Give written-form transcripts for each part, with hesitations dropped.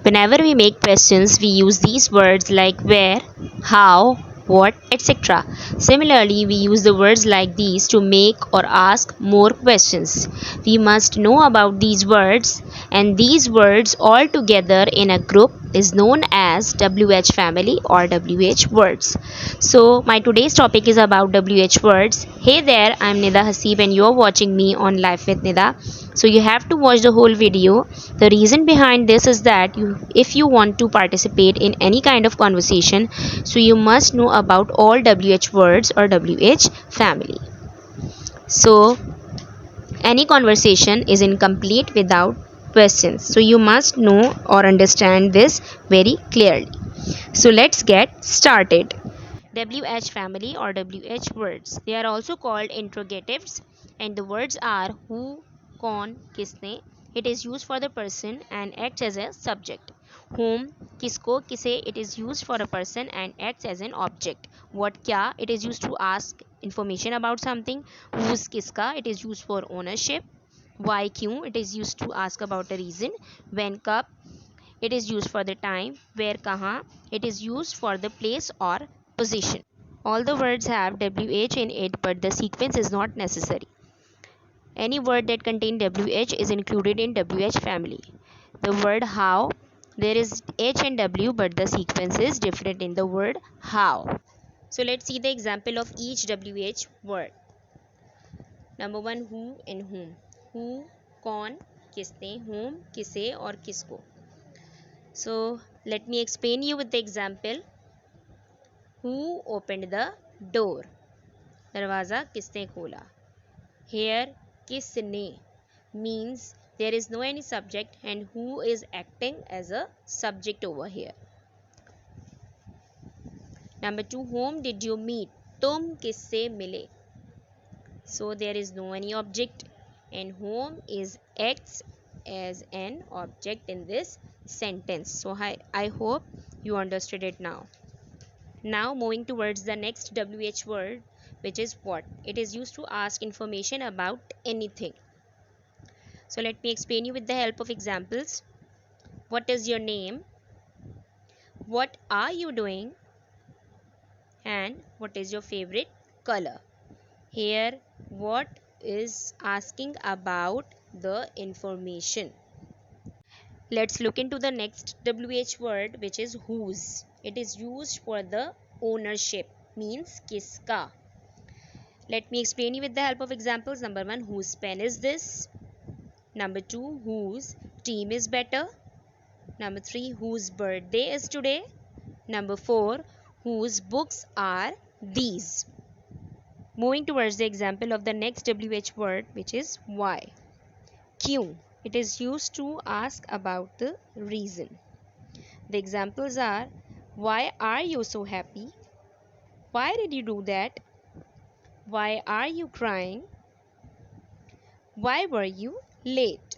Whenever we make questions, we use these words like where, how, what, etc. Similarly, we use the words like these to make or ask more questions. We must know about these words, and these words all together in a group is known as WH family or WH words. So, my today's topic is about WH words. Hey there, I'm Nida Hasib and you're watching me on Life with Nida. So you have to watch the whole video. The reason behind this is that if you want to participate in any kind of conversation, so you must know about all WH words or WH family. So any conversation is incomplete without questions. So you must know or understand this very clearly. So let's get started. WH family or WH words. They are also called interrogatives, and the words are who, कौन, किसने. It is used for the person and acts as a subject. Whom, किसको, किसे. It is used for a person and acts as an object. What, क्या. It is used to ask information about something. Whose, किसका. It is used for ownership. Why, क्यों. It is used to ask about a reason. When, कब. It is used for the time. Where, kahan. It is used for the place or position. All the words have WH in it, but the sequence is not necessary. Any word that contains WH is included in WH family. The word how, there is H and W, but the sequence is different in the word how. So let's see the example of each WH word. Number one, who and whom. Who, कौन, किसने, whom, किसे और किसको. So let me explain you with the example. Who opened the door? दरवाज़ा किसने खोला? Here किसने means there is no any subject and who is acting as a subject over here. Number two, whom did you meet? तुम किससे मिले? So there is no any object and whom is acts as an object in this sentence. So I hope you understood it now. Now moving towards the next WH word, which is what. It is used to ask information about anything. So let me explain you with the help of examples. What is your name? What are you doing? And what is your favorite color? Here, what is asking about the information. Let's look into the next WH word, which is whose. It is used for the ownership, means kiska. Let me explain you with the help of examples. Number one, whose pen is this? Number two, whose team is better? Number three, whose birthday is today? Number four, whose books are these? Moving towards the example of the next WH word, which is why. Kyun. It is used to ask about the reason. The examples are, why are you so happy? Why did you do that? Why are you crying? Why were you late?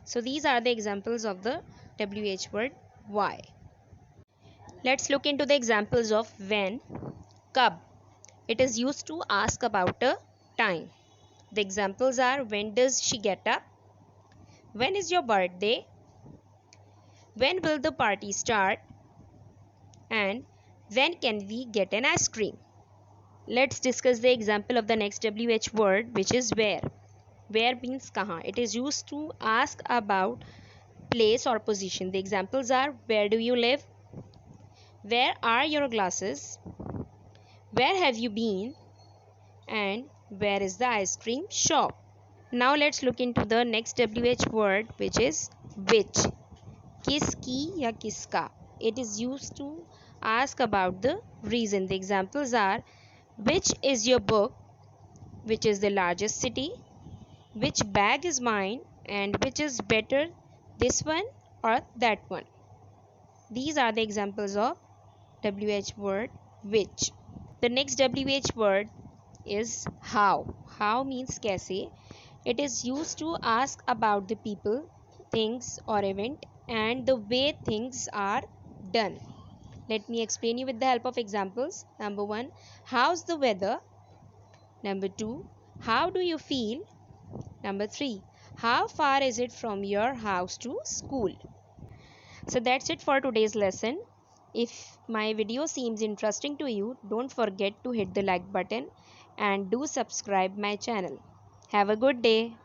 So these are the examples of the WH word why. Let's look into the examples of when, kab. It is used to ask about a time. The examples are, when does she get up? When is your birthday? When will the party start? And when can we get an ice cream? Let's discuss the example of the next WH word, which is where. Where means kahan. It is used to ask about place or position. The examples are, where do you live? Where are your glasses? Where have you been? And where is the ice cream shop? Now let's look into the next WH word, which is which. Kiski ya kiska. It is used to ask about the reason. The examples are, which is your book? Which is the largest city? Which bag is mine? And which is better, this one or that one? These are the examples of WH word which. The next WH word is how. How means kaise. It is used to ask about the people, things or event and the way things are done. Let me explain you with the help of examples. Number one, how's the weather? Number two, how do you feel? Number three, how far is it from your house to school? So that's it for today's lesson. If my video seems interesting to you, don't forget to hit the like button and do subscribe my channel. Have a good day.